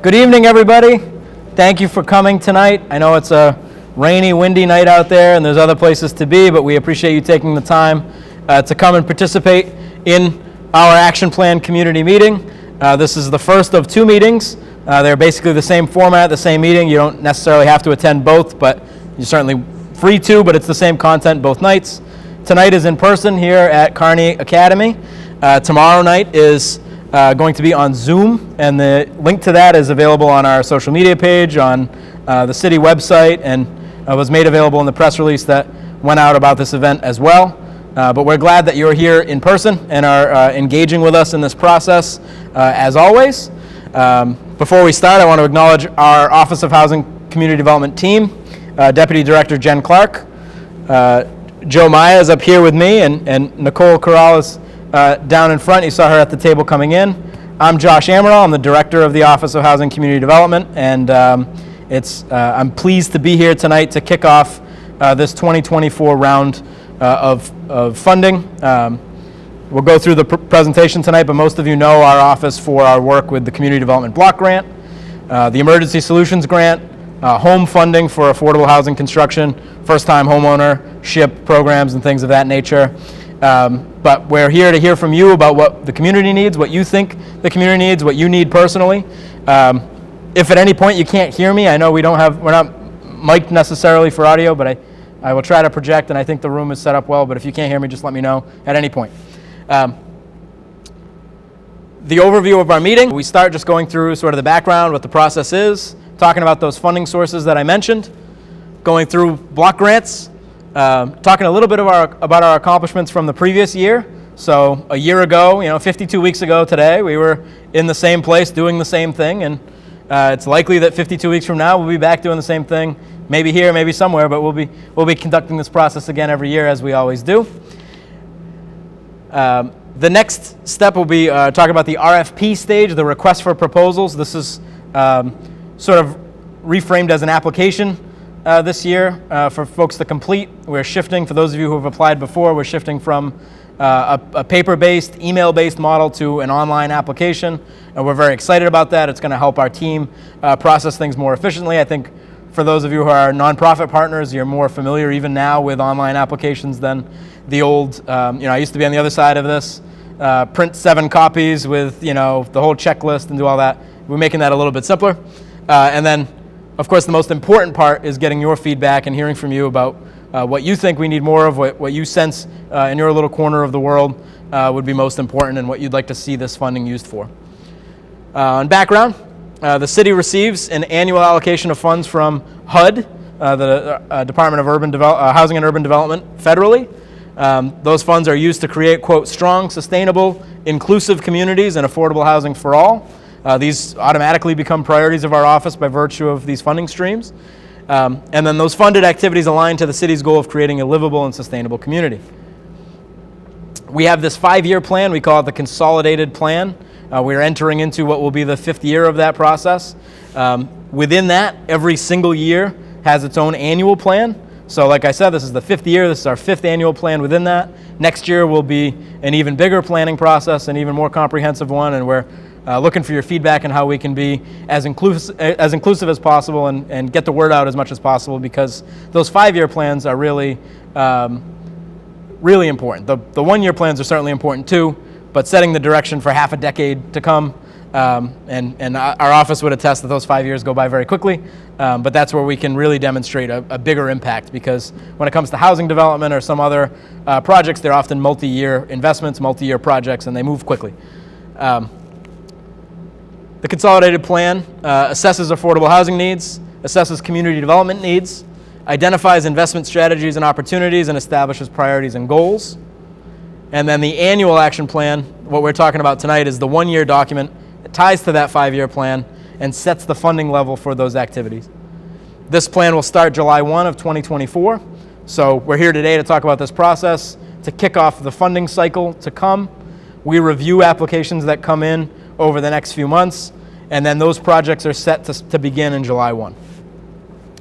Good evening, everybody. Thank you for coming tonight. I know it's a rainy, windy night out there, and there's other places to be, but we appreciate you taking the time to come and participate in our Action Plan community meeting. This is the first of two meetings. They're basically the same format, the same meeting. You don't necessarily have to attend both, but you're certainly free to, but it's the same content both nights. Tonight is in person here at Carney Academy. Tomorrow night is going to be on Zoom, and the link to that is available on our social media page, on the city website, and was made available in the press release that went out about this event as well. But we're glad that you're here in person and are engaging with us in this process, as always. Before we start, I want to acknowledge our Office of Housing Community Development team, Deputy Director Jen Clark. Joe Maya is up here with me, and Nicole Corral is down in front. You saw her at the table coming in. I'm Josh Amaral. I'm the Director of the Office of Housing Community Development, and I'm pleased to be here tonight to kick off this 2024 round of funding. We'll go through the presentation tonight, but most of you know our office for our work with the Community Development Block Grant, the Emergency Solutions Grant, home funding for affordable housing construction, first-time homeownership programs, and things of that nature. But we're here to hear from you about what the community needs, what you think the community needs, what you need personally. If at any point you can't hear me, I know we're not mic'd necessarily for audio, but I will try to project, and I think the room is set up well, but if you can't hear me, just let me know at any point. The overview of our meeting, we start just going through sort of the background, what the process is, talking about those funding sources that I mentioned, going through block grants, talking a little bit about our accomplishments from the previous year. So a year ago, 52 weeks ago today, we were in the same place doing the same thing, and it's likely that 52 weeks from now we'll be back doing the same thing, maybe here, maybe somewhere, but we'll be conducting this process again every year as we always do. The next step will be talking about the RFP stage, the request for proposals. This is sort of reframed as an application this year for folks to complete. We're shifting, for those of you who have applied before, we're shifting from a paper-based, email-based model to an online application, and we're very excited about that. It's going to help our team process things more efficiently. I think for those of you who are nonprofit partners, you're more familiar even now with online applications than the old, I used to be on the other side of this, print 7 copies with, the whole checklist and do all that. We're making that a little bit simpler. And then, of course, the most important part is getting your feedback and hearing from you about what you think we need more of, what you sense in your little corner of the world would be most important, and what you'd like to see this funding used for. On background, the city receives an annual allocation of funds from HUD, the Department of Housing and Urban Development, federally. Those funds are used to create, quote, strong, sustainable, inclusive communities and affordable housing for all. These automatically become priorities of our office by virtue of these funding streams. And then those funded activities align to the city's goal of creating a livable and sustainable community. We have this 5-year plan. We call it the Consolidated Plan. We're entering into what will be the 5th year of that process. Within that, every single year has its own annual plan. So like I said, this is the 5th year. This is our 5th annual plan within that. Next year will be an even bigger planning process, an even more comprehensive one, and we're looking for your feedback on how we can be as inclusive as possible and get the word out as much as possible, because those 5-year plans are really, really important. The 1-year plans are certainly important too, but setting the direction for half a decade to come, and our office would attest that those 5 years go by very quickly, but that's where we can really demonstrate a bigger impact, because when it comes to housing development or some other projects, they're often multi-year investments, multi-year projects, and they move quickly. The Consolidated Plan assesses affordable housing needs, assesses community development needs, identifies investment strategies and opportunities, and establishes priorities and goals. And then the Annual Action Plan, what we're talking about tonight, is the 1-year document that ties to that 5-year plan and sets the funding level for those activities. This plan will start July 1 of 2024. So we're here today to talk about this process, to kick off the funding cycle to come. We review applications that come in over the next few months, and then those projects are set to begin in July 1.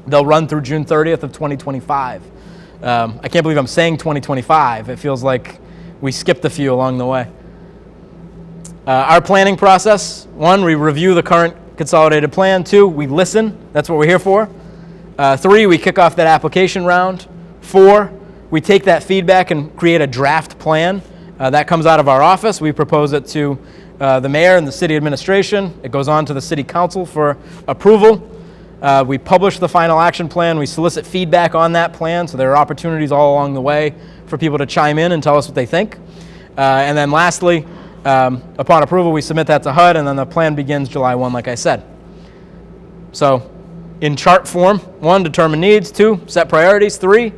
They'll run through June 30th of 2025. I can't believe I'm saying 2025. It feels like we skipped a few along the way. Our planning process, 1, we review the current consolidated plan. 2, we listen. That's what we're here for. 3, we kick off that application round. 4, we take that feedback and create a draft plan. That comes out of our office. We propose it to the mayor and the city administration. It goes on to the city council for approval. We publish the final action plan. We solicit feedback on that plan, so there are opportunities all along the way for people to chime in and tell us what they think. And then lastly, upon approval, we submit that to HUD, and then the plan begins July 1, like I said. So in chart form: 1, determine needs; 2, set priorities; 3,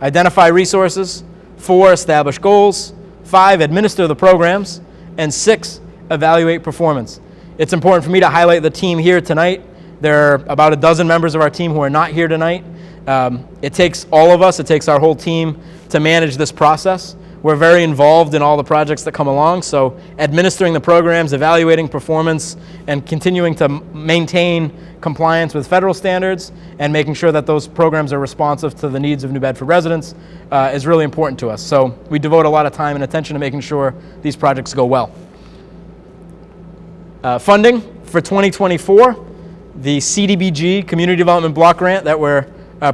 identify resources; 4, establish goals; 5, administer the programs; and 6, evaluate performance. It's important for me to highlight the team here tonight. There are about a dozen members of our team who are not here tonight. It takes all of us, it takes our whole team to manage this process. We're very involved in all the projects that come along, so administering the programs, evaluating performance, and continuing to maintain compliance with federal standards and making sure that those programs are responsive to the needs of New Bedford residents is really important to us. So we devote a lot of time and attention to making sure these projects go well. Funding for 2024, the CDBG Community Development Block Grant that we're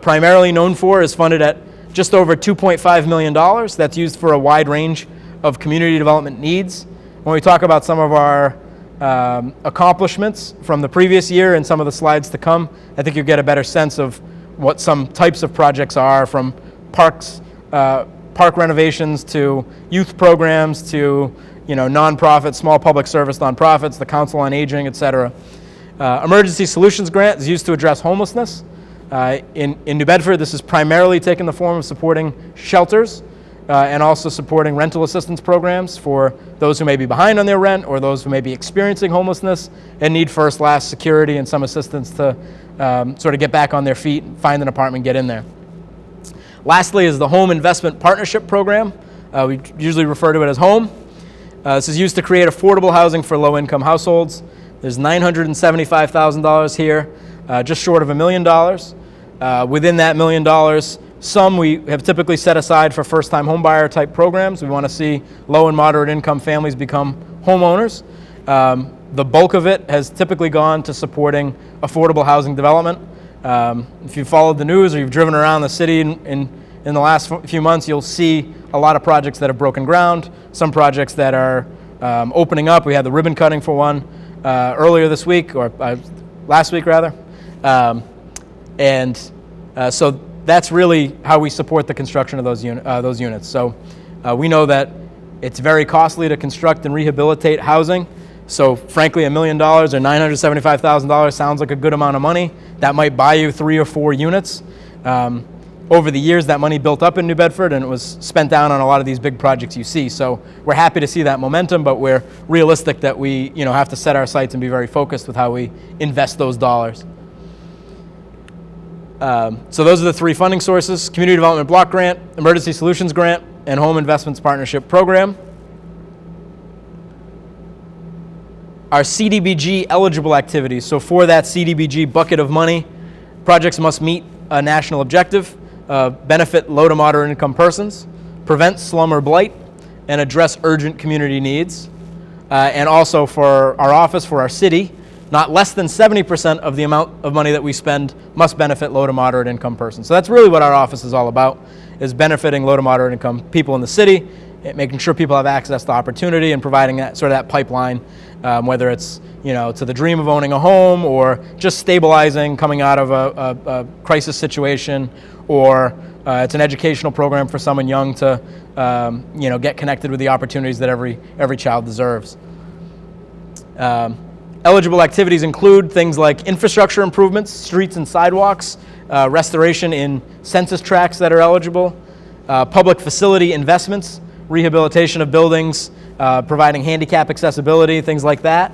primarily known for is funded at just over $2.5 million. That's used for a wide range of community development needs. When we talk about some of our accomplishments from the previous year and some of the slides to come, I think you'll get a better sense of what some types of projects are, from parks, park renovations to youth programs to nonprofits, small public service nonprofits, the Council on Aging, et cetera. Emergency Solutions Grant is used to address homelessness. In New Bedford, this has primarily taken the form of supporting shelters and also supporting rental assistance programs for those who may be behind on their rent or those who may be experiencing homelessness and need first, last security and some assistance to sort of get back on their feet, find an apartment, get in there. Lastly is the Home Investment Partnership Program. We usually refer to it as HOME. This is used to create affordable housing for low-income households. There's $975,000 here, just short of $1 million. Within that $1 million, some we have typically set aside for first-time homebuyer type programs. We want to see low and moderate income families become homeowners. The bulk of it has typically gone to supporting affordable housing development. If you've followed the news or you've driven around the city in the last few months, you'll see a lot of projects that have broken ground, some projects that are opening up. We had the ribbon cutting for one earlier this week, or last week rather. So that's really how we support the construction of those units. So we know that it's very costly to construct and rehabilitate housing. So frankly, $1 million or $975,000 sounds like a good amount of money. That might buy you 3 or 4 units. Over the years, that money built up in New Bedford and it was spent down on a lot of these big projects you see. So we're happy to see that momentum, but we're realistic that we have to set our sights and be very focused with how we invest those dollars. So those are the 3 funding sources: Community Development Block Grant, Emergency Solutions Grant, and Home Investments Partnership Program. Our CDBG eligible activities. So for that CDBG bucket of money, projects must meet a national objective, benefit low to moderate income persons, prevent slum or blight, and address urgent community needs. And also for our office, for our city, not less than 70% of the amount of money that we spend must benefit low to moderate income persons. So that's really what our office is all about, is benefiting low to moderate income people in the city, making sure people have access to opportunity and providing that sort of that pipeline, whether it's to the dream of owning a home or just stabilizing, coming out of a crisis situation, or it's an educational program for someone young to get connected with the opportunities that every child deserves. Eligible activities include things like infrastructure improvements, streets and sidewalks, restoration in census tracts that are eligible, public facility investments, rehabilitation of buildings, providing handicap accessibility, things like that.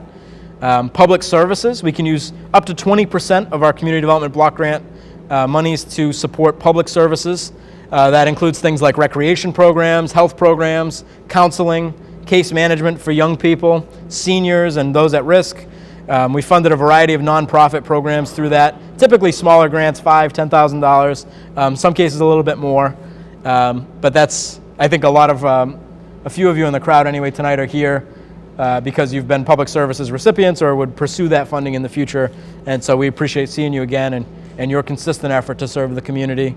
Public services, we can use up to 20% of our community development block grant monies to support public services. That includes things like recreation programs, health programs, counseling, case management for young people, seniors, and those at risk. We funded a variety of nonprofit programs through that, typically smaller grants, $5,000, $10,000, some cases a little bit more. But that's, I think a few of you in the crowd anyway tonight are here because you've been public services recipients or would pursue that funding in the future. And so we appreciate seeing you again and your consistent effort to serve the community.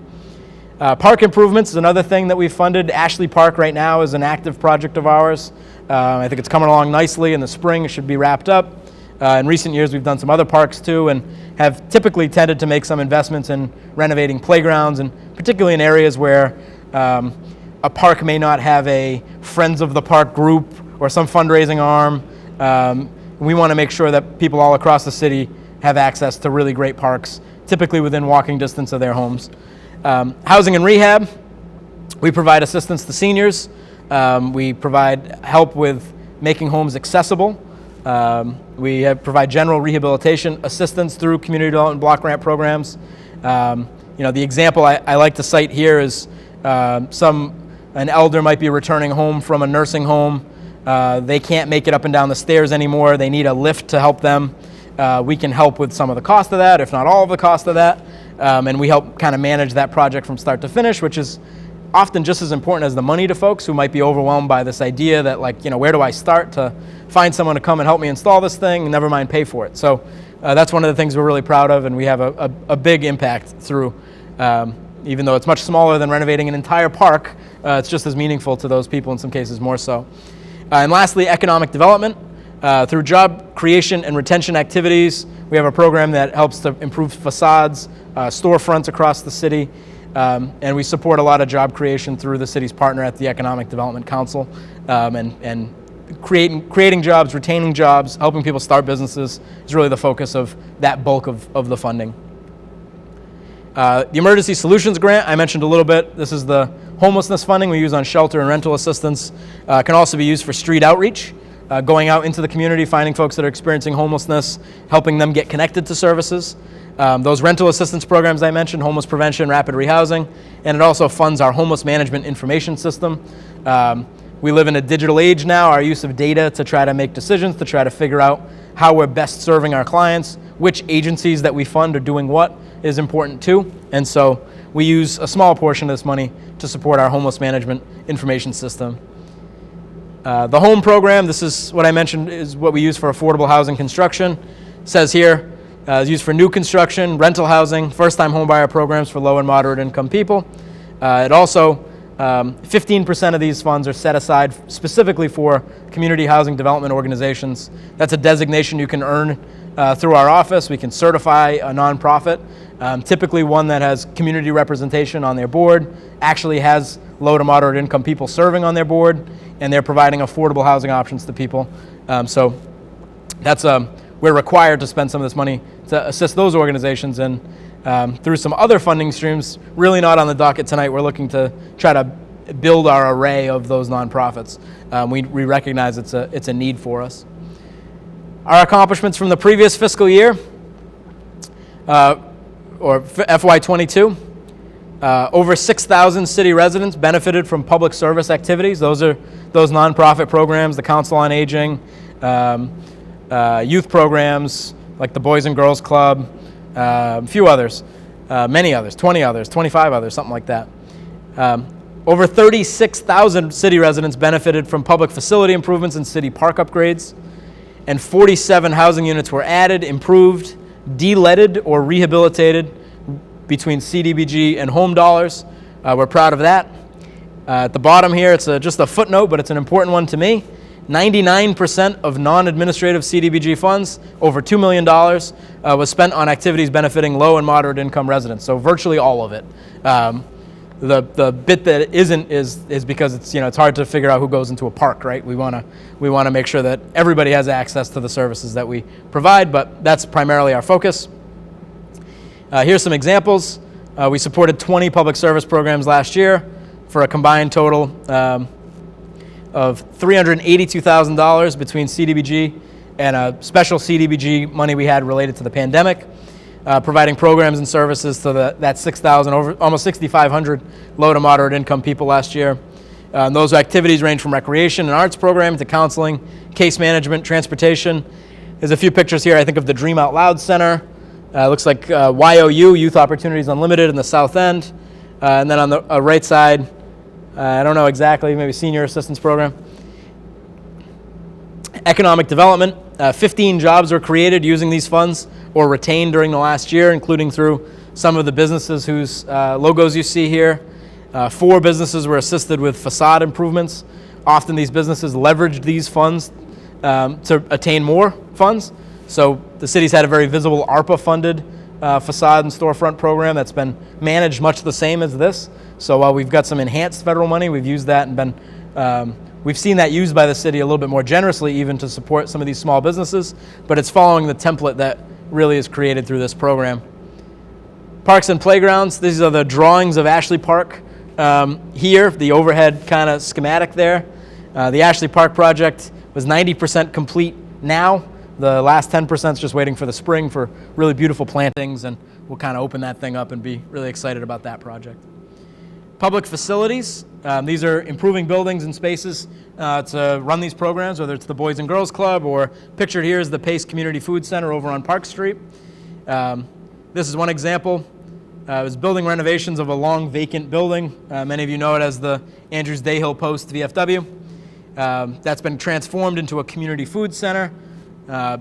Park improvements is another thing that we've funded. Ashley Park right now is an active project of ours. I think it's coming along nicely. In the spring, it should be wrapped up. In recent years, we've done some other parks too, and have typically tended to make some investments in renovating playgrounds, and particularly in areas where a park may not have a Friends of the Park group or some fundraising arm. We want to make sure that people all across the city have access to really great parks, typically within walking distance of their homes. Housing and rehab, we provide assistance to seniors. We provide help with making homes accessible. We provide general rehabilitation assistance through community development block grant programs. The example I like to cite here is an elder might be returning home from a nursing home. They can't make it up and down the stairs anymore. They need a lift to help them. We can help with some of the cost of that, if not all of the cost of that. And we help kind of manage that project from start to finish, which is often just as important as the money to folks who might be overwhelmed by this idea that, where do I start to find someone to come and help me install this thing, and never mind pay for it. So that's one of the things we're really proud of, and we have a big impact through, even though it's much smaller than renovating an entire park, it's just as meaningful to those people, in some cases more so. And lastly, economic development. Through job creation and retention activities, we have a program that helps to improve facades, storefronts across the city, and we support a lot of job creation through the city's partner at the Economic Development Council, and creating jobs, retaining jobs, helping people start businesses is really the focus of that bulk of the funding. The Emergency Solutions Grant, I mentioned a little bit. This is the homelessness funding we use on shelter and rental assistance. Can also be used for street outreach, going out into the community, finding folks that are experiencing homelessness, helping them get connected to services. Those rental assistance programs I mentioned, homeless prevention, rapid rehousing, and it also funds our homeless management information system. We live in a digital age now. Our use of data to try to make decisions, to try to figure out how we're best serving our clients, which agencies that we fund are doing what is important too. And so we use a small portion of this money to support our homeless management information system. The home program, this is what I mentioned, is what we use for affordable housing construction. It says here, is used for new construction, rental housing, first-time homebuyer programs for low and moderate income people. It also, 15% of these funds are set aside specifically for community housing development organizations. That's a designation you can earn through our office. We can certify a nonprofit, typically one that has community representation on their board, actually has low to moderate income people serving on their board, and they're providing affordable housing options to people. So that's we're required to spend some of this money to assist those organizations, and through some other funding streams, really not on the docket tonight. We're looking to try to build our array of those nonprofits. We recognize it's a need for us. Our accomplishments from the previous fiscal year, or FY22, over 6,000 city residents benefited from public service activities. Those are those nonprofit programs, the Council on Aging, youth programs like the Boys and Girls Club, a few others, many others, 20 others, 25 others, something like that. Over 36,000 city residents benefited from public facility improvements and city park upgrades, and 47 housing units were added, improved, de-leaded, or rehabilitated between CDBG and home dollars. We're proud of that. At the bottom here, it's just a footnote, but it's an important one to me. 99% of non-administrative CDBG funds, over $2 million, was spent on activities benefiting low and moderate income residents, so virtually all of it. The bit that isn't is because it's hard to figure out who goes into a park, right? We want to make sure that everybody has access to the services that we provide, but that's primarily our focus. Here's some examples. We supported 20 public service programs last year for a combined total of $382,000 between CDBG and a special CDBG money we had related to the pandemic, providing programs and services to that 6,000, over almost 6,500 low to moderate income people last year. Those activities range from recreation and arts program to counseling, case management, transportation. There's a few pictures here, I think, of the Dream Out Loud Center. Looks like YOU, Youth Opportunities Unlimited in the South End. And then on the right side, I don't know exactly, maybe Senior Assistance Program. Economic development, 15 jobs were created using these funds or retained during the last year, including through some of the businesses whose logos you see here. 4 businesses were assisted with facade improvements. Often these businesses leveraged these funds to attain more funds. So the city's had a very visible ARPA-funded facade and storefront program that's been managed much the same as this. So while we've got some enhanced federal money, we've used that and been we've seen that used by the city a little bit more generously even to support some of these small businesses, but it's following the template that really is created through this program. Parks and playgrounds, these are the drawings of Ashley Park. Here, the overhead kind of schematic there. The Ashley Park project was 90% complete now. The last 10% is just waiting for the spring for really beautiful plantings, and we'll kind of open that thing up and be really excited about that project. Public facilities, these are improving buildings and spaces to run these programs, whether it's the Boys and Girls Club or pictured here is the Pace Community Food Center over on Park Street. This is one example. It was building renovations of a long vacant building. Many of you know it as the Andrews Dayhill Post VFW. That's been transformed into a community food center,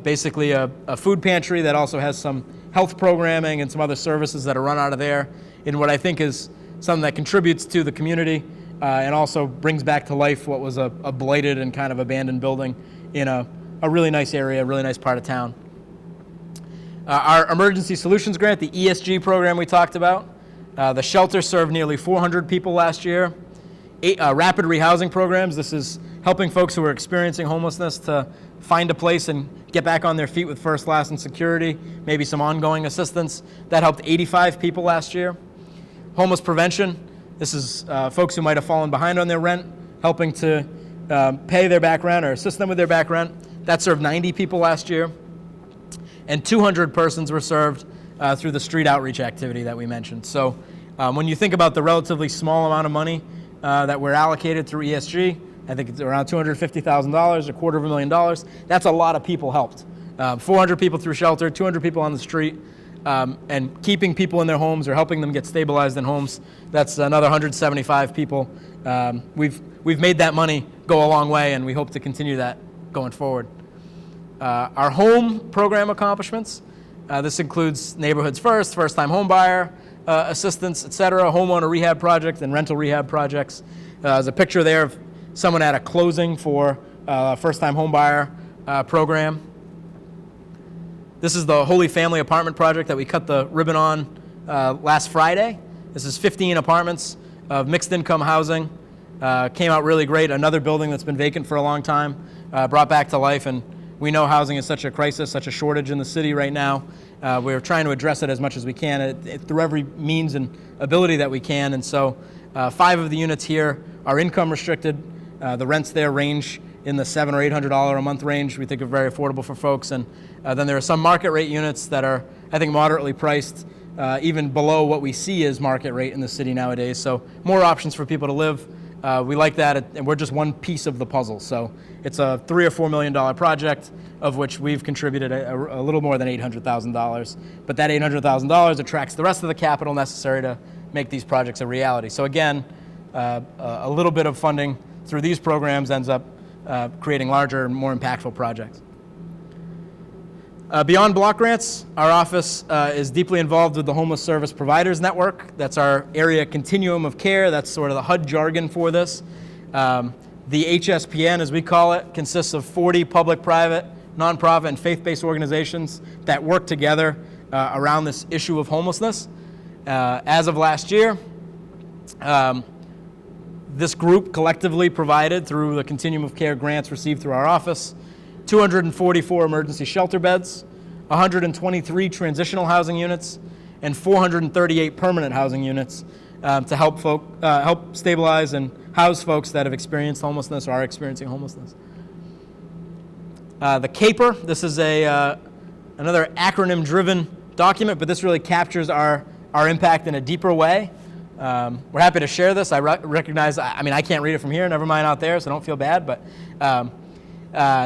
basically a food pantry that also has some health programming and some other services that are run out of there in what I think is something that contributes to the community and also brings back to life what was a blighted and kind of abandoned building in a really nice area, a really nice part of town. Our Emergency Solutions Grant, the ESG program we talked about, the shelter served nearly 400 people last year. 8 rapid rehousing programs, this is helping folks who are experiencing homelessness to find a place and get back on their feet with first, last, and security, maybe some ongoing assistance. That helped 85 people last year. Homeless prevention, this is folks who might have fallen behind on their rent, helping to pay their back rent or assist them with their back rent. That served 90 people last year. And 200 persons were served through the street outreach activity that we mentioned. So when you think about the relatively small amount of money that we're allocated through ESG, I think it's around $250,000, $250,000. That's a lot of people helped. 400 people through shelter, 200 people on the street, and keeping people in their homes or helping them get stabilized in homes. That's another 175 people. We've made that money go a long way, and we hope to continue that going forward. Our home program accomplishments. This includes Neighborhoods First, first-time home buyer assistance, et cetera, homeowner rehab project and rental rehab projects. There's a picture there of someone at a closing for a first-time home buyer program. This is the Holy Family Apartment Project that we cut the ribbon on last Friday. This is 15 apartments of mixed income housing. Came out really great. Another building that's been vacant for a long time, brought back to life, and we know housing is such a crisis, such a shortage in the city right now. We're trying to address it as much as we can through every means and ability that we can. And so 5 of the units here are income restricted. The rents there range in the $700 or $800 a month range. We think are very affordable for folks. And then there are some market rate units that are, I think, moderately priced, even below what we see as market rate in the city nowadays. So more options for people to live. We like that, and we're just one piece of the puzzle. So it's a $3 or $4 million project, of which we've contributed a little more than $800,000. But that $800,000 attracts the rest of the capital necessary to make these projects a reality. So again, a little bit of funding through these programs ends up creating larger and more impactful projects. Beyond block grants, our office is deeply involved with the Homeless Service Providers Network. That's our area continuum of care. That's sort of the HUD jargon for this. The HSPN, as we call it, consists of 40 public, private, nonprofit, and faith-based organizations that work together around this issue of homelessness. As of last year, this group collectively provided, through the continuum of care grants received through our office, 244 emergency shelter beds, 123 transitional housing units, and 438 permanent housing units to help stabilize and house folks that have experienced homelessness or are experiencing homelessness. The CAPER, this is another acronym-driven document, but this really captures our impact in a deeper way. We're happy to share this. I recognize, I can't read it from here, never mind out there, so don't feel bad, but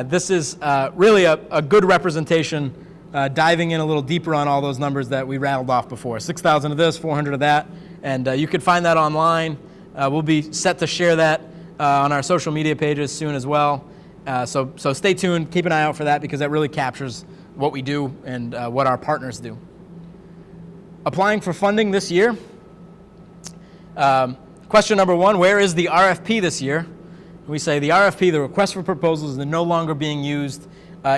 this is really a good representation, diving in a little deeper on all those numbers that we rattled off before. 6,000 of this, 400 of that, and you can find that online. We'll be set to share that on our social media pages soon as well. So stay tuned, keep an eye out for that, because that really captures what we do and what our partners do. Applying for funding this year. Question number one, where is the RFP this year? We say the RFP, the request for proposals, is no longer being used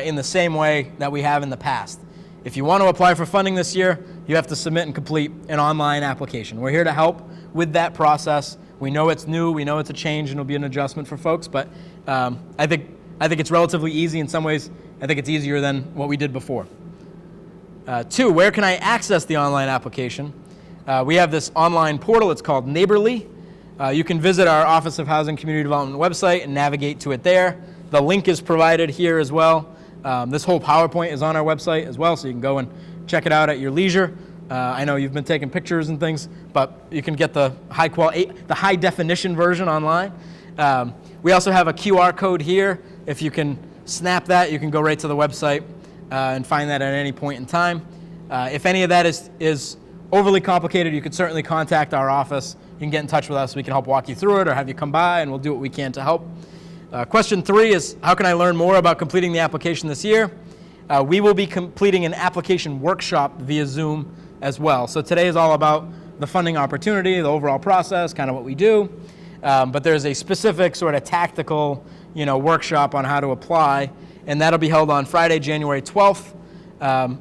in the same way that we have in the past. If you want to apply for funding this year, you have to submit and complete an online application. We're here to help with that process. We know it's new, we know it's a change, and it'll be an adjustment for folks, but I think it's relatively easy. In some ways, I think it's easier than what we did before. Two, where can I access the online application? We have this online portal. It's called Neighborly. You can visit our Office of Housing Community Development website and navigate to it there. The link is provided here as well. This whole PowerPoint is on our website as well, so you can go and check it out at your leisure. I know you've been taking pictures and things, but you can get the high definition version online. We also have a QR code here. If you can snap that, you can go right to the website and find that at any point in time. If any of that is overly complicated, you could certainly contact our office. You can get in touch with us. We can help walk you through it or have you come by, and we'll do what we can to help. Question 3 is, how can I learn more about completing the application this year? We will be completing an application workshop via Zoom as well. So today is all about the funding opportunity, the overall process, kind of what we do. But there's a specific sort of tactical, workshop on how to apply, and that'll be held on Friday, January 12th.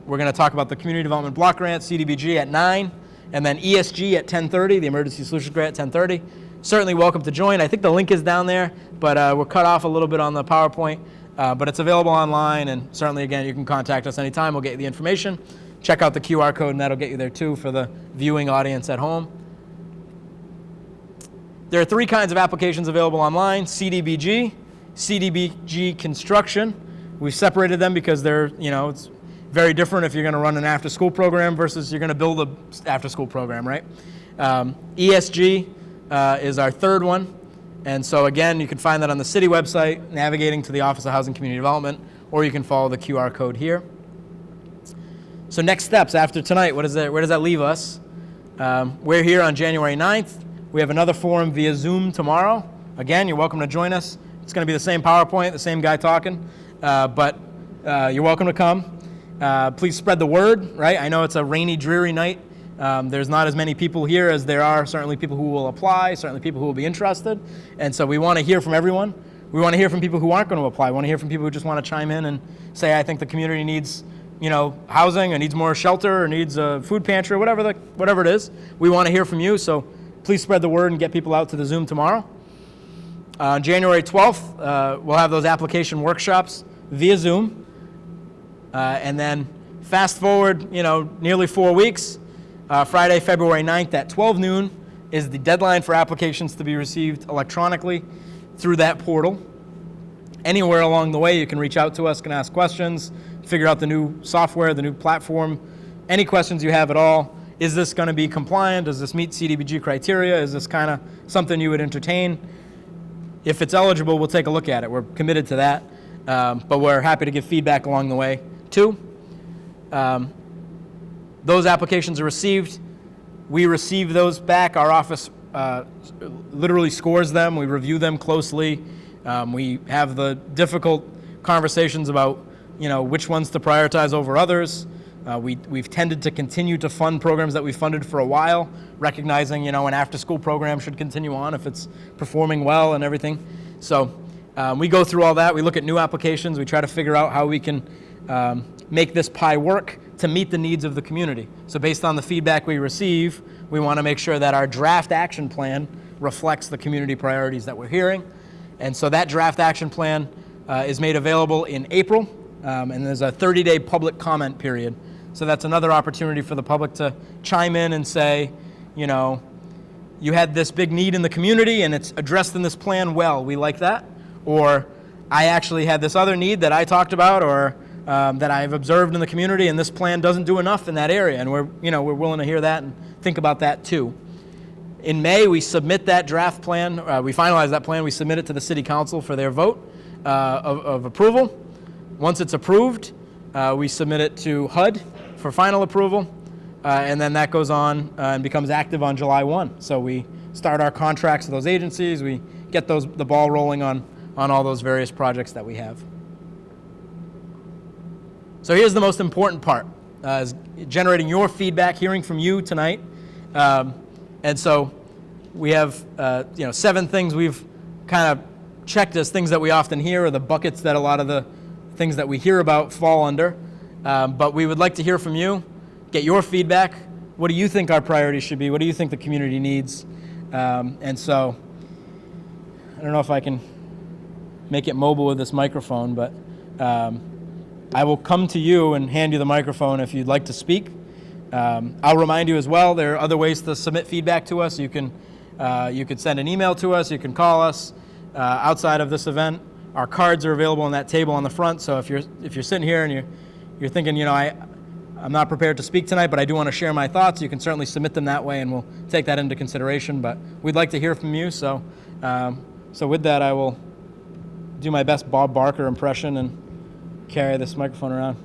We're going to talk about the Community Development Block Grant, CDBG, at 9, and then ESG at 10:30, the Emergency Solutions Grant at 10:30. Certainly welcome to join. I think the link is down there, but we're cut off a little bit on the PowerPoint, but it's available online, and certainly, again, you can contact us anytime. We'll get you the information. Check out the QR code, and that'll get you there, too, for the viewing audience at home. There are 3 kinds of applications available online: CDBG, CDBG Construction. We've separated them because they're, it's very different if you're going to run an after-school program versus you're going to build an after-school program, right? ESG is our third one. And so, again, you can find that on the city website, navigating to the Office of Housing Community Development, or you can follow the QR code here. So next steps after tonight, where does that leave us? We're here on January 9th. We have another forum via Zoom tomorrow. Again, you're welcome to join us. It's going to be the same PowerPoint, the same guy talking, but you're welcome to come. Please spread the word, right? I know it's a rainy, dreary night. There's not as many people here as there are certainly people who will apply, certainly people who will be interested. And so we want to hear from everyone. We want to hear from people who aren't going to apply. We want to hear from people who just want to chime in and say, I think the community needs, housing, or needs more shelter, or needs a food pantry, or whatever it is. We want to hear from you, so please spread the word and get people out to the Zoom tomorrow. On January 12th, we'll have those application workshops via Zoom. And then fast forward, nearly 4 weeks. Friday, February 9th at 12 noon is the deadline for applications to be received electronically through that portal. Anywhere along the way, you can reach out to us, can ask questions, figure out the new software, the new platform, any questions you have at all. Is this going to be compliant? Does this meet CDBG criteria? Is this kind of something you would entertain? If it's eligible, we'll take a look at it. We're committed to that, but we're happy to give feedback along the way, too. Those applications are received. We receive those back. Our office literally scores them. We review them closely. We have the difficult conversations about, which ones to prioritize over others. We've tended to continue to fund programs that we've funded for a while, recognizing, an after-school program should continue on if it's performing well and everything. So we go through all that. We look at new applications. We try to figure out how we can make this pie work to meet the needs of the community. So based on the feedback we receive, we want to make sure that our draft action plan reflects the community priorities that we're hearing. And so that draft action plan is made available in April, and there's a 30-day public comment period. So that's another opportunity for the public to chime in and say, you had this big need in the community and it's addressed in this plan well, we like that. Or I actually had this other need that I talked about, or that I've observed in the community, and this plan doesn't do enough in that area, and we're willing to hear that and think about that too. In May, we submit that draft plan. We finalize that plan. We submit it to the City Council for their vote of approval. Once it's approved, we submit it to HUD for final approval, and then that goes on and becomes active on July 1. So we start our contracts with those agencies. We get the ball rolling on on all those various projects that we have. So here's the most important part, is generating your feedback, hearing from you tonight. And so we have 7 things we've kind of checked as things that we often hear, or the buckets that a lot of the things that we hear about fall under. But we would like to hear from you, get your feedback. What do you think our priorities should be? What do you think the community needs? And so I don't know if I can make it mobile with this microphone, but I will come to you and hand you the microphone if you'd like to speak. I'll remind you as well, there are other ways to submit feedback to us. You could send an email to us, you can call us outside of this event. Our cards are available on that table on the front, so if you're sitting here and you're thinking, I'm not prepared to speak tonight, but I do want to share my thoughts, you can certainly submit them that way, and we'll take that into consideration. But we'd like to hear from you, so with that, I will do my best Bob Barker impression and carry this microphone around.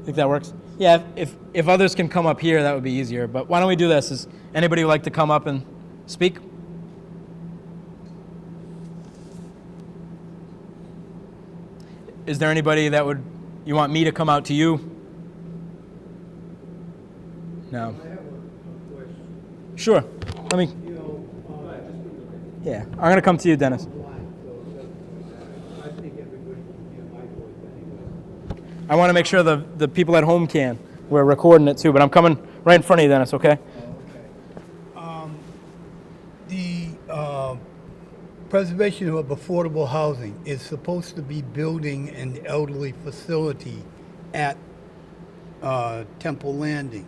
Think that works? Yeah, if others can come up here, that would be easier. But why don't we do this? Is anybody would like to come up and speak? Is there anybody that you want me to come out to you? No. I have a question. Sure. Let me. Yeah, I'm going to come to you, Dennis. I think everybody can hear my voice anyway. I want to make sure the people at home can. We're recording it too, but I'm coming right in front of you, Dennis, okay? The preservation of affordable housing is supposed to be building an elderly facility at Temple Landing.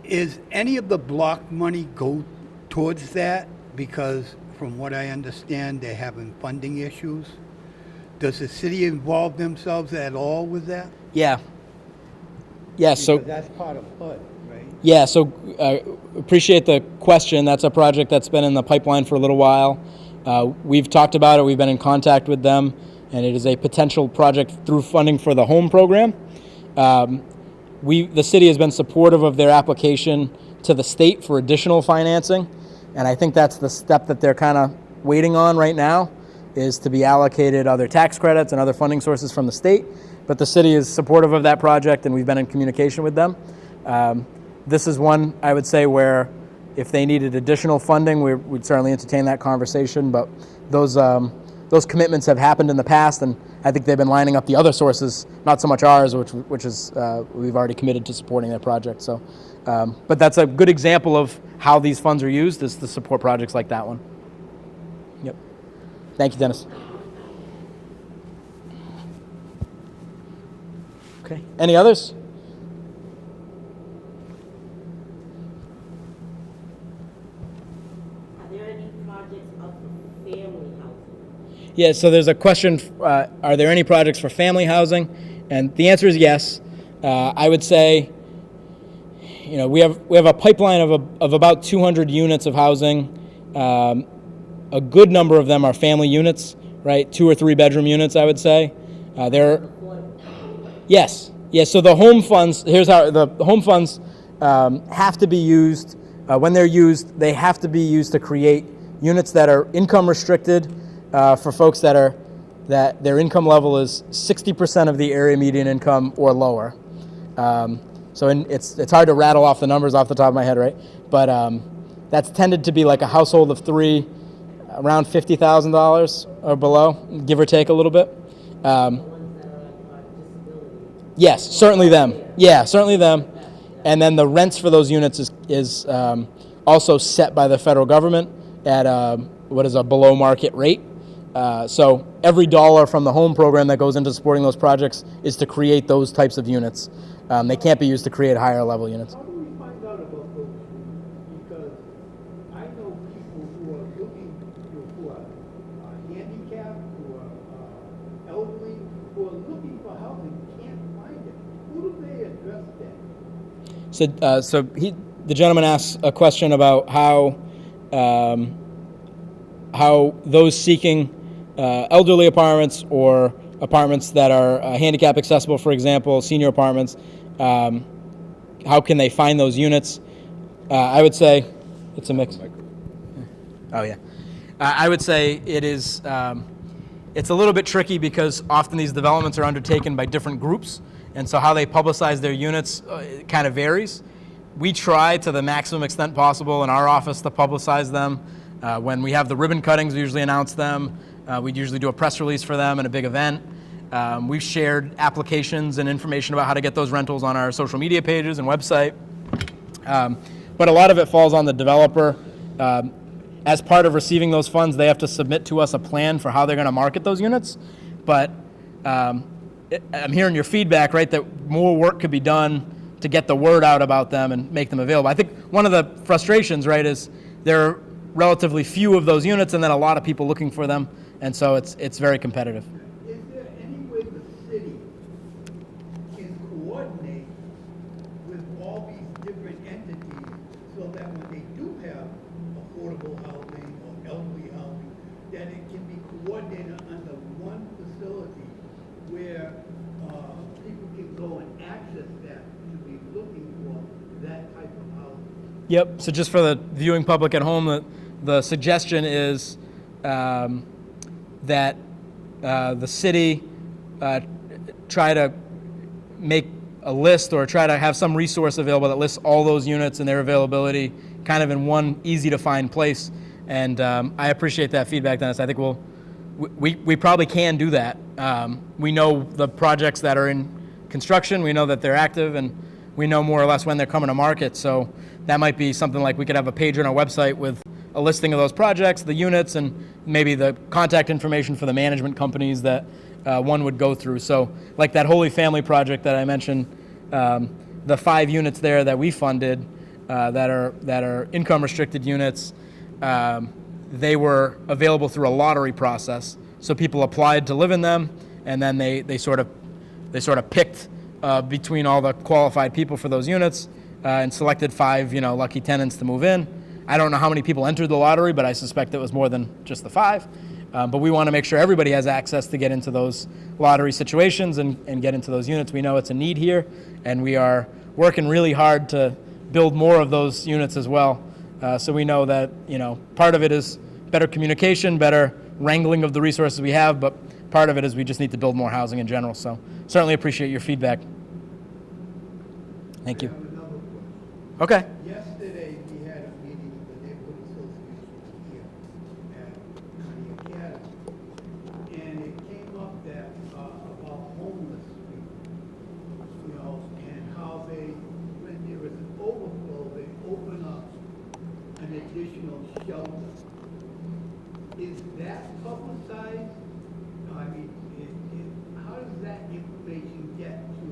Is any of the block money go towards that? Because from what I understand, they're having funding issues. Does the city involve themselves at all with that? Yeah. Yeah, so Because that's part of HUD, right? yeah, so appreciate the question. That's a project that's been in the pipeline for a little while. We've talked about it. We've been in contact with them, and it is a potential project through funding for the home program. The city has been supportive of their application to the state for additional financing, and I think that's the step that they're kind of waiting on right now, is to be allocated other tax credits and other funding sources from the state. But the city is supportive of that project, and we've been in communication with them. This is one, I would say, where if they needed additional funding, we'd certainly entertain that conversation. But those commitments have happened in the past, and I think they've been lining up the other sources, not so much ours, which is we've already committed to supporting that project. So, but that's a good example of how these funds are used, is to support projects like that one. Yep. Thank you, Dennis. Okay. Any others? Are there any projects of family housing? Yeah, so there's a question, are there any projects for family housing? And the answer is yes. I would say, we have a pipeline of about 200 units of housing. A good number of them are family units, right? 2 or 3 bedroom units, I would say. Yes. So the home funds, here's how the home funds have to be used. When they're used, they have to be used to create units that are income restricted for folks that their income level is 60% of the area median income or lower. So it's hard to rattle off the numbers off the top of my head, right? But that's tended to be like a household of 3, around $50,000 or below, give or take a little bit. Yes, certainly them. Yeah, certainly them. And then the rents for those units is also set by the federal government at what is a below market rate. So every dollar from the home program that goes into supporting those projects is to create those types of units. They can't be used to create higher level units. How do we find out about those? Because I know people who are looking, who are handicapped, who are elderly, who are looking for housing, can't find it. Who do they address that? So the gentleman asks a question about how those seeking elderly apartments or apartments that are handicap accessible, for example, senior apartments, how can they find those units? I would say it's a mix. Oh, yeah. I would say it is. It's a little bit tricky because often these developments are undertaken by different groups, and so how they publicize their units it kind of varies. We try to the maximum extent possible in our office to publicize them. When we have the ribbon cuttings, we usually announce them. We usually do a press release for them and a big event. We've shared applications and information about how to get those rentals on our social media pages and website. But a lot of it falls on the developer. As part of receiving those funds, they have to submit to us a plan for how they're going to market those units. But I'm hearing your feedback, right, that more work could be done to get the word out about them and make them available. I think one of the frustrations, right, is there are relatively few of those units and then a lot of people looking for them, and so it's very competitive. Is there any way the city can coordinate with all these different entities so that when they do have affordable housing or elderly housing, that it can be coordinated under one facility where people can go and access that to be looking for that type of housing? Yep, so just for the viewing public at home, the suggestion is that the city try to make a list or try to have some resource available that lists all those units and their availability kind of in one easy to find place. And I appreciate that feedback, Dennis. I think we probably can do that. We know the projects that are in construction, we know that they're active, and we know more or less when they're coming to market. So that might be something like we could have a page on our website with a listing of those projects, the units, and maybe the contact information for the management companies that one would go through. So like that Holy Family project that I mentioned, the 5 units there that we funded that are income restricted units, they were available through a lottery process. So people applied to live in them, and then they sort of picked between all the qualified people for those units and selected 5 lucky tenants to move in. I don't know how many people entered the lottery, but I suspect it was more than just the 5. But we want to make sure everybody has access to get into those lottery situations and get into those units. We know it's a need here, and we are working really hard to build more of those units as well. So we know that part of it is better communication, better wrangling of the resources we have, but part of it is we just need to build more housing in general. So certainly appreciate your feedback. Thank you. I have another question. Okay. Yesterday, we had a meeting with the neighborhood association here at Carney Academy, and it came up that about homeless people, and how when there is an overflow, they open up an additional shelter. Is that publicized? I mean, how does that information get to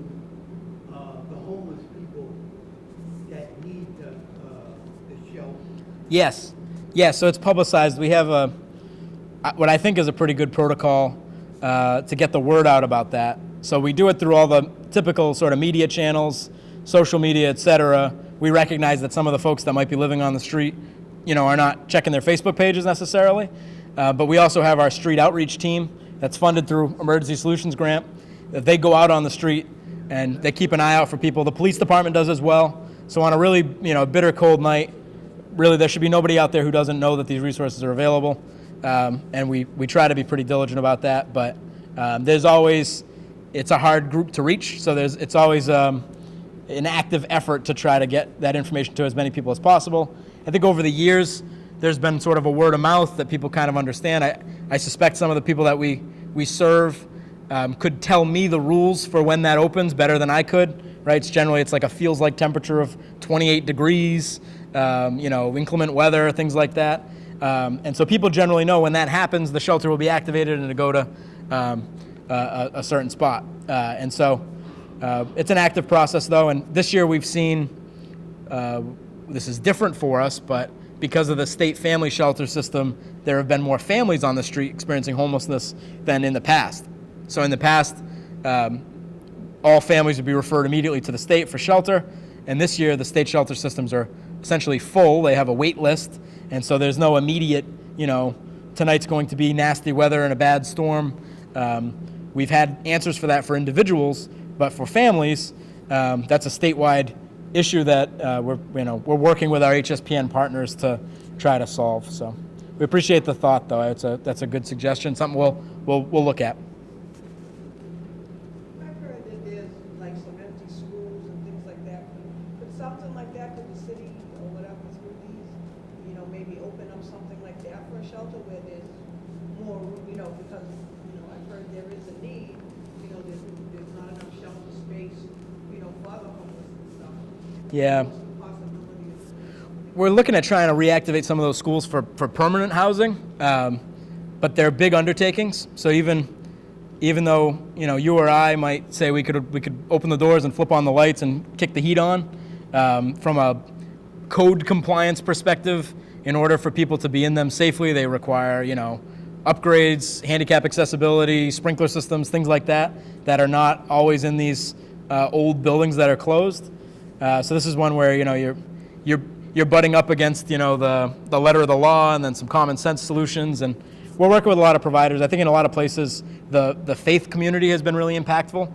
the homeless people that need the shelter? Yes. So it's publicized. We have what I think is a pretty good protocol to get the word out about that. So we do it through all the typical sort of media channels, social media, et cetera. We recognize that some of the folks that might be living on the street, are not checking their Facebook pages necessarily. But we also have our street outreach team that's funded through Emergency Solutions Grant. That they go out on the street and they keep an eye out for people. The police department does as well. So on a really, bitter cold night, really there should be nobody out there who doesn't know that these resources are available. And we try to be pretty diligent about that. But there's always, it's a hard group to reach. So it's always an active effort to try to get that information to as many people as possible. I think over the years, there's been sort of a word of mouth that people kind of understand. I suspect some of the people that we serve could tell me the rules for when that opens better than I could, right? It's like a feels like temperature of 28 degrees, inclement weather, things like that. And so people generally know when that happens, the shelter will be activated and to go to a certain spot. And so it's an active process though. And this year we've seen, this is different for us, but because of the state family shelter system, there have been more families on the street experiencing homelessness than in the past. So in the past, all families would be referred immediately to the state for shelter. And this year, the state shelter systems are essentially full. They have a wait list. And so there's no immediate, tonight's going to be nasty weather and a bad storm. We've had answers for that for individuals, but for families, that's a statewide issue that we're working with our HSPN partners to try to solve. So we appreciate the thought, though. That's a good suggestion. Something we'll look at. I've heard that there's like some empty schools and things like that. Could something like that, could the city or whatever through these, maybe open up something like that for a shelter where there's more room, because, I've heard there is a need, there's not enough shelter space, for other homeless and stuff. Yeah. What's the possibility of- We're looking at trying to reactivate some of those schools for permanent housing, but they're big undertakings. So even though you or I might say we could open the doors and flip on the lights and kick the heat on, from a code compliance perspective, in order for people to be in them safely, they require upgrades, handicap accessibility, sprinkler systems, things like that are not always in these old buildings that are closed. So this is one where you're butting up against the letter of the law and then some common sense solutions. And we're working with a lot of providers. I think in a lot of places the faith community has been really impactful.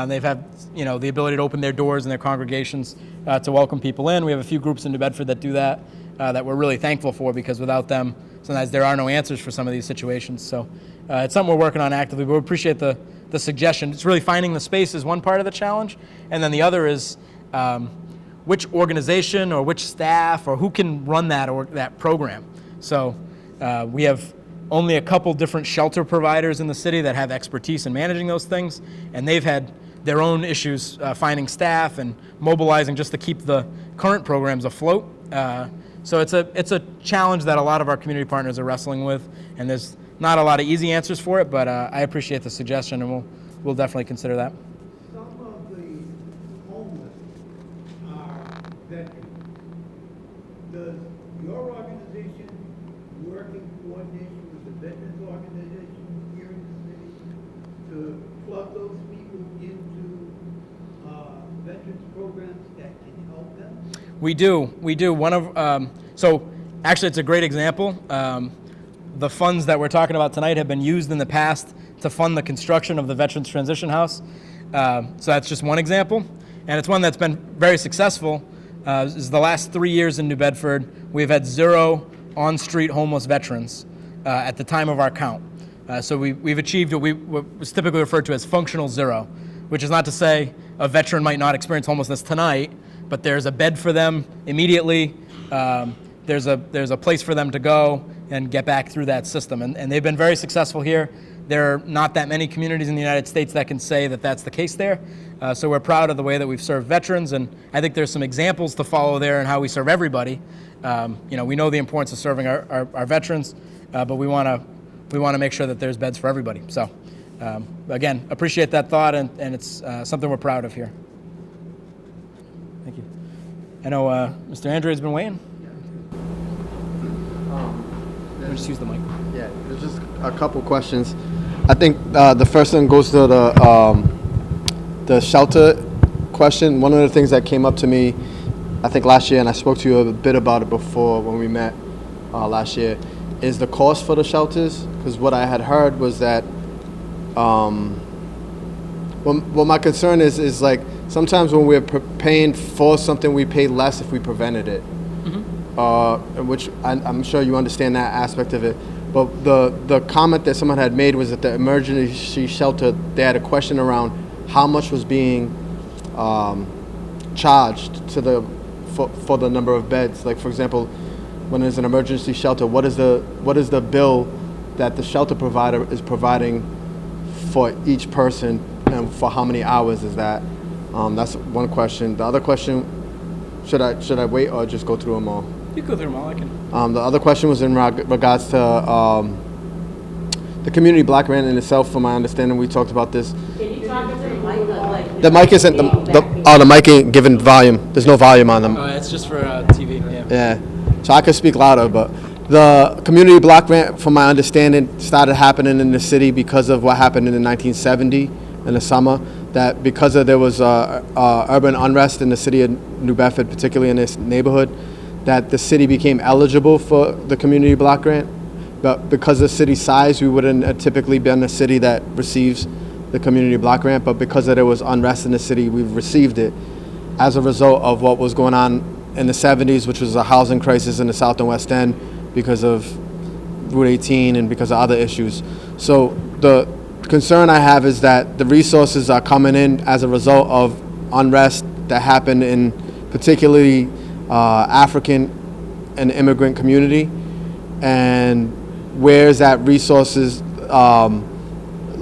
They've had the ability to open their doors and their congregations to welcome people in. We have a few groups in New Bedford that do that we're really thankful for, because without them sometimes there are no answers for some of these situations. So it's something we're working on actively, but we appreciate the suggestion. It's really finding the space is one part of the challenge, and then the other is which organization or which staff or who can run that program. So we have only a couple different shelter providers in the city that have expertise in managing those things, and they've had their own issues finding staff and mobilizing just to keep the current programs afloat. So it's a challenge that a lot of our community partners are wrestling with, and there's not a lot of easy answers for it, but I appreciate the suggestion, and we'll definitely consider that. Some of the homeless are veterans. Does your organization work in coordination with the veterans organization here in the city to plug those people into veterans programs that can help them? We do. One of so actually, it's a great example. The funds that we're talking about tonight have been used in the past to fund the construction of the Veterans Transition House. So that's just one example, and it's one that's been very successful. Is the last 3 years in New Bedford, we've had 0 on-street homeless veterans at the time of our count. So we've achieved what was typically referred to as functional zero, which is not to say a veteran might not experience homelessness tonight, but there's a bed for them immediately. There's a place for them to go and get back through that system. And they've been very successful here. There are not that many communities in the United States that can say that that's the case there. So we're proud of the way that we've served veterans, and I think there's some examples to follow there in how we serve everybody. We know the importance of serving our veterans, but we want to make sure that there's beds for everybody. So again, appreciate that thought, and it's something we're proud of here. Thank you. I know Mr. Andre has been waiting. Just use the mic. Yeah, there's just a couple questions. I think the first one goes to the shelter question. One of the things that came up to me, I think last year, and I spoke to you a bit about it before when we met last year, is the cost for the shelters. Because what I had heard was that, well, my concern is like sometimes when we're paying for something, we pay less if we prevented it. Which I'm sure you understand that aspect of it. But the comment that someone had made was that the emergency shelter, they had a question around how much was being charged to for the number of beds. Like, for example, when there's an emergency shelter, what is the bill that the shelter provider is providing for each person, and for how many hours is that? That's one question. The other question, should I wait or just go through them all? You go through them all. I can. The other question was in regards to the community block grant in itself. From my understanding, we talked about this. Can you talk into the mic? Like, The mic isn't the mic ain't given volume. There's no volume on them. It's just for TV. Yeah, so I could speak louder, but the community block grant, from my understanding, started happening in the city because of what happened in the 1970 in the summer. That because there was urban unrest in the city of New Bedford, particularly in this neighborhood, that the city became eligible for the community block grant. But because of city size, we wouldn't have typically been a city that receives the community block grant. But because there was unrest in the city, we've received it as a result of what was going on in the 70s, which was a housing crisis in the South and West End because of Route 18 and because of other issues. So the concern I have is that the resources are coming in as a result of unrest that happened in particularly African and immigrant community, and where's that resources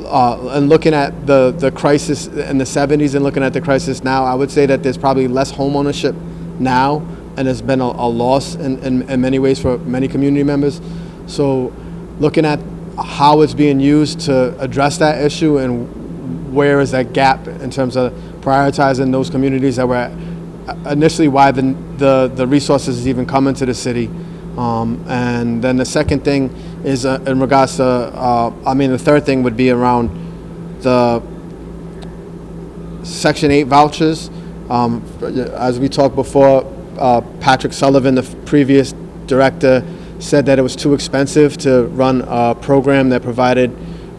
and looking at the crisis in the 70s and looking at the crisis now, I would say that there's probably less home ownership now, and there's been a loss in many ways for many community members. So looking at how it's being used to address that issue and where is that gap in terms of prioritizing those communities that were initially why the resources even come into the city. And then the second thing is in regards to, the third thing would be around the Section 8 vouchers. As we talked before, Patrick Sullivan, the previous director, said that it was too expensive to run a program that provided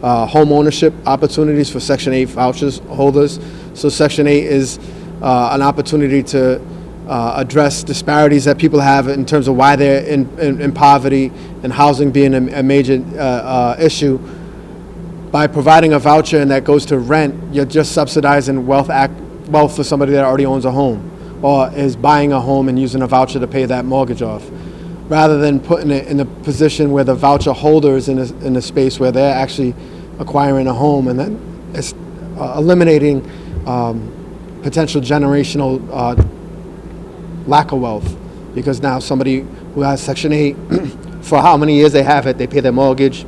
home ownership opportunities for Section 8 vouchers holders. So Section 8 is an opportunity to address disparities that people have in terms of why they're in poverty and housing being a major issue. By providing a voucher and that goes to rent, you're just subsidizing wealth for somebody that already owns a home or is buying a home and using a voucher to pay that mortgage off, rather than putting it in a position where the voucher holder is in a space where they're actually acquiring a home, and then it's eliminating potential generational lack of wealth, because now somebody who has Section 8, for how many years they have it, they pay their mortgage.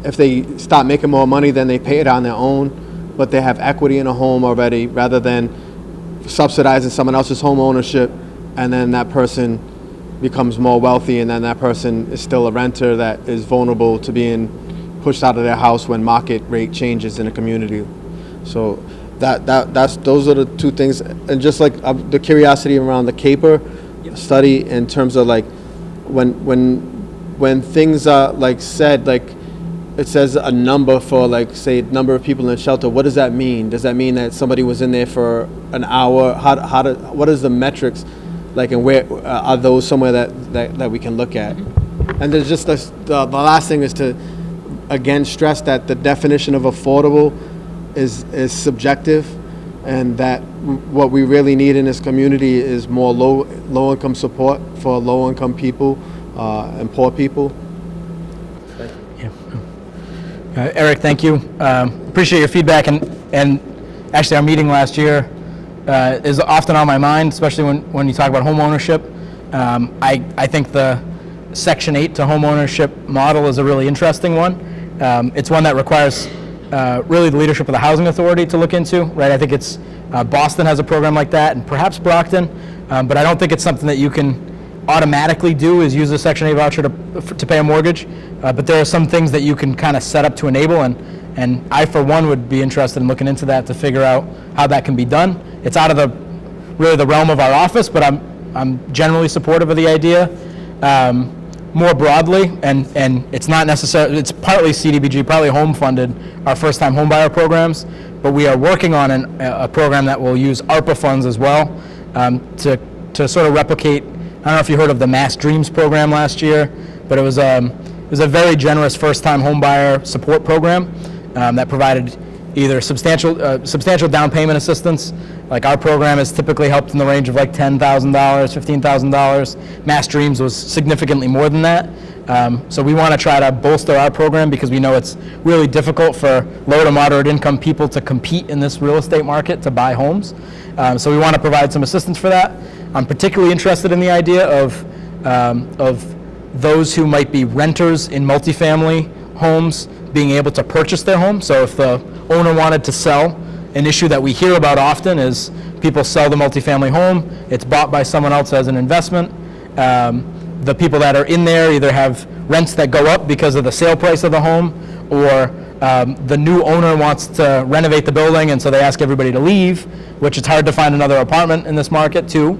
If they start making more money, then they pay it on their own, but they have equity in a home already, rather than subsidizing someone else's home ownership, and then that person becomes more wealthy, and then that person is still a renter that is vulnerable to being pushed out of their house when market rate changes in a community. So those are the two things. And just like the curiosity around the CAPER study, in terms of like when things are like said, like it says a number for, like, say, number of people in shelter. What does that mean? Does that mean that somebody was in there for an hour? What is the metrics like, and where are those somewhere that we can look at? And there's just the last thing is to again stress that the definition of affordable is subjective, and that what we really need in this community is more low income support for low income people and poor people. Eric, thank you. Appreciate your feedback, and actually our meeting last year is often on my mind, especially when you talk about home ownership. I think the Section 8 to home ownership model is a really interesting one. It's one that requires really the leadership of the Housing Authority to look into, right? I think it's Boston has a program like that, and perhaps Brockton, but I don't think it's something that you can automatically do, is use a Section 8 voucher to pay a mortgage. But there are some things that you can kind of set up to enable, and I, for one, would be interested in looking into that to figure out how that can be done. It's out of the realm of our office, but I'm generally supportive of the idea. More broadly, and it's not necessarily, it's partly CDBG, partly home funded, our first time home buyer programs, but we are working on a program that will use ARPA funds as well to sort of replicate. I don't know if you heard of the Mass Dreams program last year, but it was a very generous first time home buyer support program that provided either substantial down payment assistance. Like our program has typically helped in the range of like $10,000, $15,000. Mass Dreams was significantly more than that. So we want to try to bolster our program, because we know it's really difficult for low to moderate income people to compete in this real estate market to buy homes. So we want to provide some assistance for that. I'm particularly interested in the idea of those who might be renters in multifamily homes being able to purchase their home. So if the owner wanted to sell, an issue that we hear about often is people sell the multifamily home, it's bought by someone else as an investment. The people that are in there either have rents that go up because of the sale price of the home, or the new owner wants to renovate the building, and so they ask everybody to leave, which it's hard to find another apartment in this market too.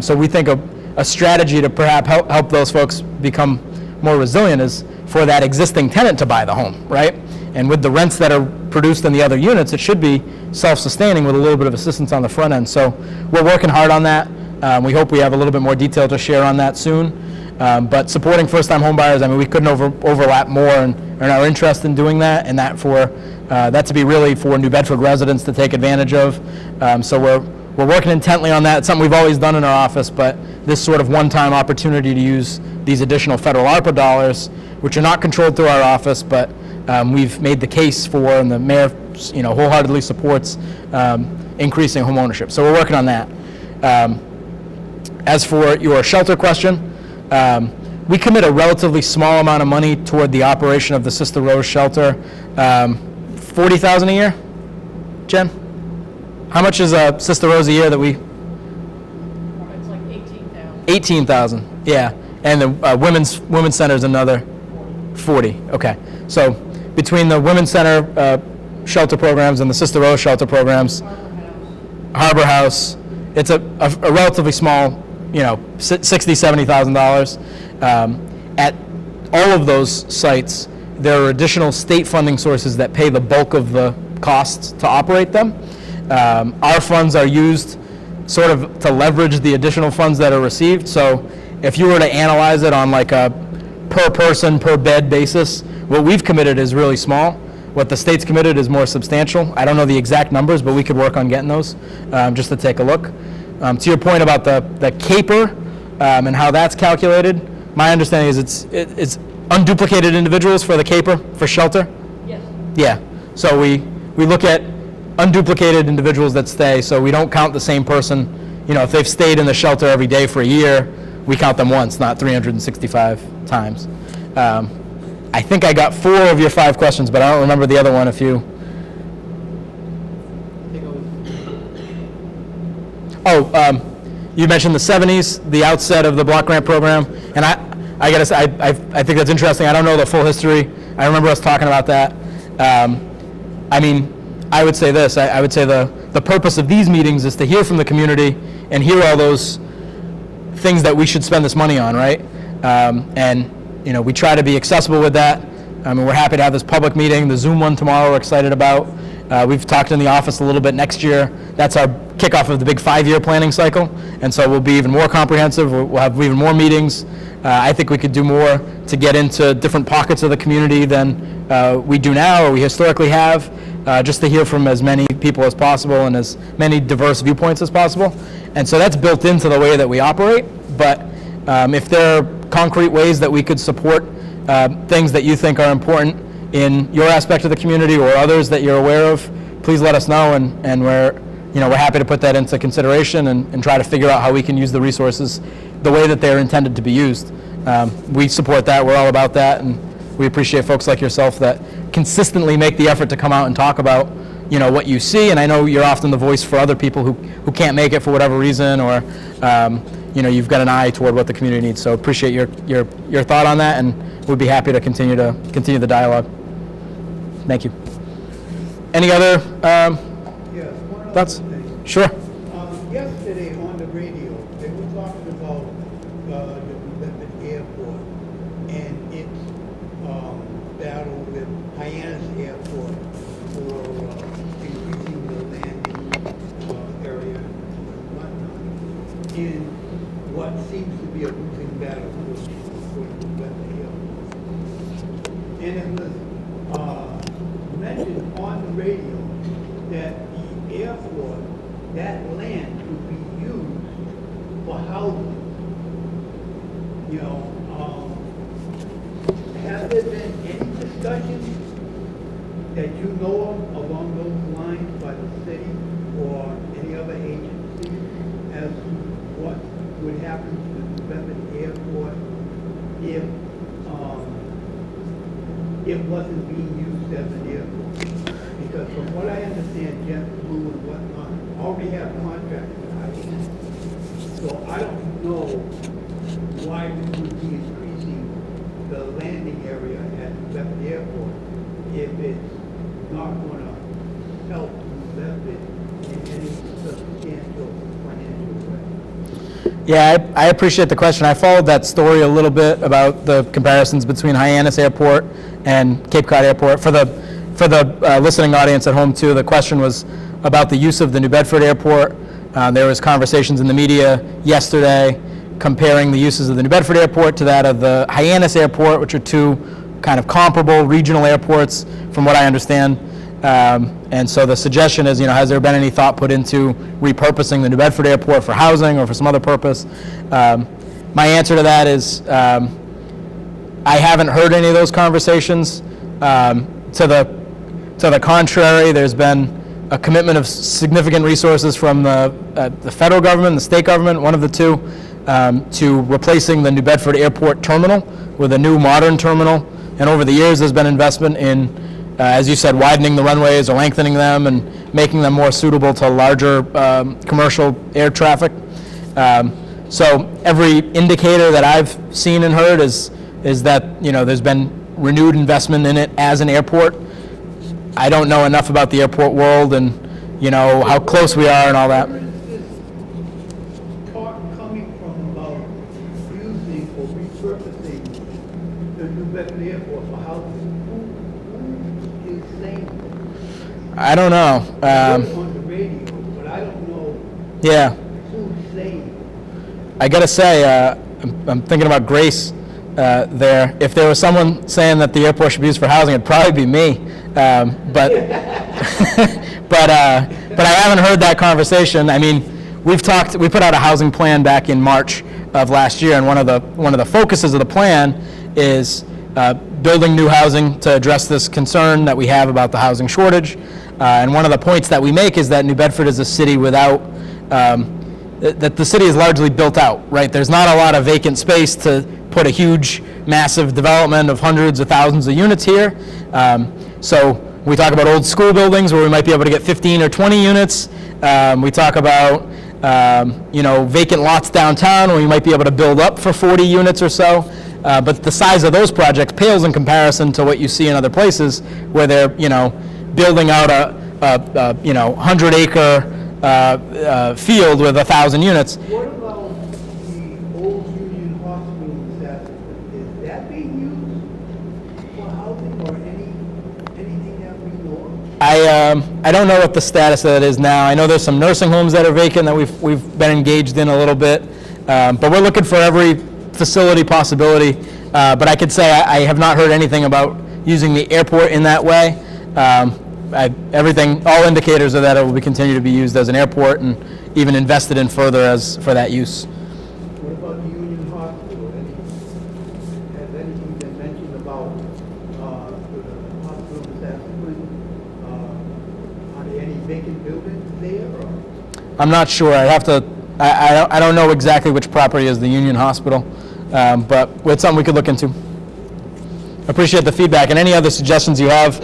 So we think a strategy to perhaps help those folks become more resilient is for that existing tenant to buy the home, right? And with the rents that are produced in the other units, it should be self-sustaining with a little bit of assistance on the front end. So we're working hard on that. We hope we have a little bit more detail to share on that soon. But supporting first-time homebuyers, I mean, we couldn't overlap more in our interest in doing that, and that to be really for New Bedford residents to take advantage of. So we're working intently on that. It's something we've always done in our office, but this sort of one-time opportunity to use these additional federal ARPA dollars, which are not controlled through our office, but we've made the case for, and the mayor, wholeheartedly supports increasing home ownership. So we're working on that. As for your shelter question, we commit a relatively small amount of money toward the operation of the Sister Rose shelter. $40,000 a year, Jen? How much is Sister Rose a year that we? It's like 18,000. 18,000, yeah. And the women's center is another 40. Okay. So between the women's center shelter programs and the Sister Rose shelter programs, Harbor House, it's a relatively small, $60,000, $70,000. At all of those sites, there are additional state funding sources that pay the bulk of the costs to operate them. Our funds are used sort of to leverage the additional funds that are received. So if you were to analyze it on like a per person, per bed basis, what we've committed is really small. What the state's committed is more substantial. I don't know the exact numbers, but we could work on getting those just to take a look. To your point about the CAPER and how that's calculated, my understanding is it's unduplicated individuals for the CAPER for shelter. Yes. Yeah. So we look at unduplicated individuals that stay, so we don't count the same person. If they've stayed in the shelter every day for a year, we count them once, not 365 times. I think I got 4 of your 5 questions, but I don't remember the other one. If you. You mentioned the 70s, the outset of the block grant program, and I gotta say, I think that's interesting. I don't know the full history. I remember us talking about that. I would say this. I would say the purpose of these meetings is to hear from the community and hear all those things that we should spend this money on, right? We try to be accessible with that. We're happy to have this public meeting. The Zoom one tomorrow we're excited about. We've talked in the office a little bit next year. That's our kickoff of the big 5-year planning cycle, and so we'll be even more comprehensive. We'll have even more meetings. I think we could do more to get into different pockets of the community than we do now or we historically have, just to hear from as many people as possible and as many diverse viewpoints as possible. And so that's built into the way that we operate, but if there are concrete ways that we could support things that you think are important in your aspect of the community or others that you're aware of, please let us know, and we're happy to put that into consideration and try to figure out how we can use the resources the way that they're intended to be used. We support that. We're all about that, and we appreciate folks like yourself that consistently make the effort to come out and talk about what you see. And I know you're often the voice for other people who can't make it for whatever reason, or you've got an eye toward what the community needs. So appreciate your thought on that, and we'd be happy to continue the dialogue. Thank you. Any other Yes, one other thoughts? thing. Sure. Yesterday on the radio, they were talking about the New Bedford Airport and its battle with Hyannis Airport for increasing the landing area and whatnot in what seems to be a losing battle for New Bedford Airport. And it was mentioned on the radio that the airport, that land could be used for housing. Has there been any discussion that you know of along those lines by the city or any other agency as to what would happen to the New Bedford Airport if it wasn't being used as an airport? Because from what I understand, JetBlue and whatnot already have contracts with Hyannis. So I don't know why we would be increasing the landing area at New Bedford Airport if it's not going to help New Bedford in any substantial financial way. Yeah, I appreciate the question. I followed that story a little bit about the comparisons between Hyannis Airport and Cape Cod Airport. For the listening audience at home too, the question was about the use of the New Bedford Airport. There was conversations in the media yesterday comparing the uses of the New Bedford Airport to that of the Hyannis Airport, which are two kind of comparable regional airports, from what I understand. And so the suggestion is, has there been any thought put into repurposing the New Bedford Airport for housing or for some other purpose? My answer to that is I haven't heard any of those conversations. To the contrary, there's been a commitment of significant resources from the federal government, the state government, one of the two, to replacing the New Bedford Airport terminal with a new modern terminal. And over the years, there's been investment in, as you said, widening the runways or lengthening them and making them more suitable to larger commercial air traffic. So every indicator that I've seen and heard is that there's been renewed investment in it as an airport. I don't know enough about the airport world and how close we are and all that. Where is this talk coming from about using or repurposing the New Bedford Airport for housing? Who is saying I don't know. it? On the radio, but I don't know Yeah, who's saying it. I gotta say, I'm thinking about Grace there. If there was someone saying that the airport should be used for housing, it'd probably be me. But but I haven't heard that conversation. I mean, we put out a housing plan back in March of last year, and one of the focuses of the plan is building new housing to address this concern that we have about the housing shortage. And one of the points that we make is that New Bedford is a city without that the city is largely built out, right? There's not a lot of vacant space to put a huge, massive development of hundreds of thousands of units here. So we talk about old school buildings where we might be able to get 15 or 20 units. We talk about vacant lots downtown where we might be able to build up for 40 units or so. But the size of those projects pales in comparison to what you see in other places where they're building out a 100-acre field with 1,000 units. What about the old Union Hospital in Saskatoon? Is that being used for housing or anything that we know of? I don't know what the status of that is now. I know there's some nursing homes that are vacant that we've been engaged in a little bit, but we're looking for every facility possibility. But I could say I have not heard anything about using the airport in that way. All indicators are that it will continue to be used as an airport and even invested in further for that use. What about the Union Hospital? Has anything been mentioned about the hospital in Saskatoon? Are there any vacant buildings there? Or? I'm not sure. I don't know exactly which property is the Union Hospital, but it's something we could look into. Appreciate the feedback and any other suggestions you have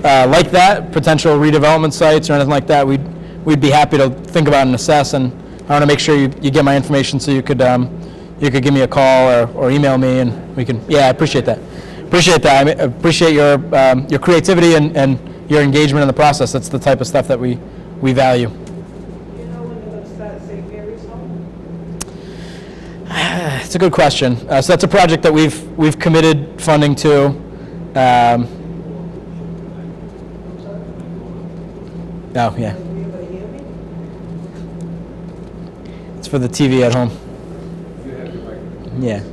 like that, potential redevelopment sites or anything like that. We'd be happy to think about and assess. And I want to make sure you get my information so you could give me a call or email me and we can. Yeah, I appreciate that. I appreciate your creativity and your engagement in the process. That's the type of stuff that we value. You know when they're gonna start St. Mary's Home? It's a good question. So that's a project that we've committed funding to. Oh, yeah. Are you able to hear me? It's for the TV at home. Yeah.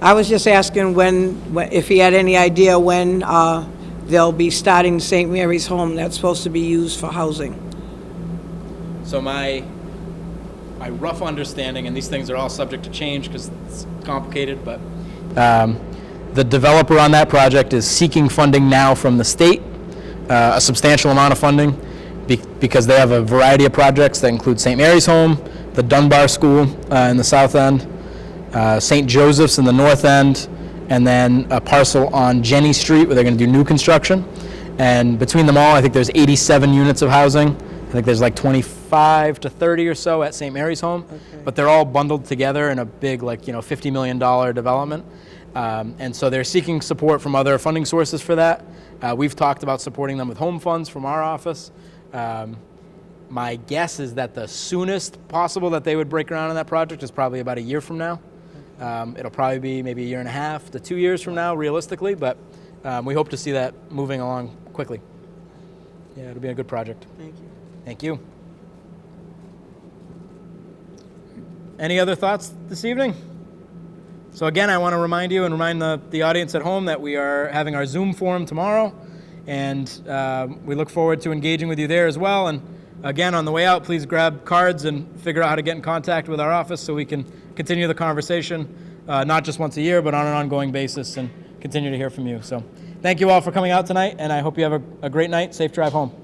I was just asking if he had any idea when they'll be starting St. Mary's Home that's supposed to be used for housing. So my rough understanding, and these things are all subject to change because it's complicated, but the developer on that project is seeking funding now from the state, a substantial amount of funding, because they have a variety of projects that include St. Mary's Home, the Dunbar School in the south end, St. Joseph's in the north end, and then a parcel on Jenny Street where they're going to do new construction. And between them all, I think there's 87 units of housing. I think there's like 25 to 30 or so at St. Mary's Home, but they're all bundled together in a big, $50 million development. And so they're seeking support from other funding sources for that. We've talked about supporting them with home funds from our office. My guess is that the soonest possible that they would break ground on that project is probably about a year from now. It'll probably be maybe a year and a half to 2 years from now, realistically, but we hope to see that moving along quickly. Yeah, it'll be a good project. Thank you. Thank you. Any other thoughts this evening? So again, I want to remind you and remind the audience at home that we are having our Zoom forum tomorrow, and we look forward to engaging with you there as well. And again, on the way out, please grab cards and figure out how to get in contact with our office so we can continue the conversation, not just once a year, but on an ongoing basis, and continue to hear from you. So thank you all for coming out tonight, and I hope you have a great night. Safe drive home.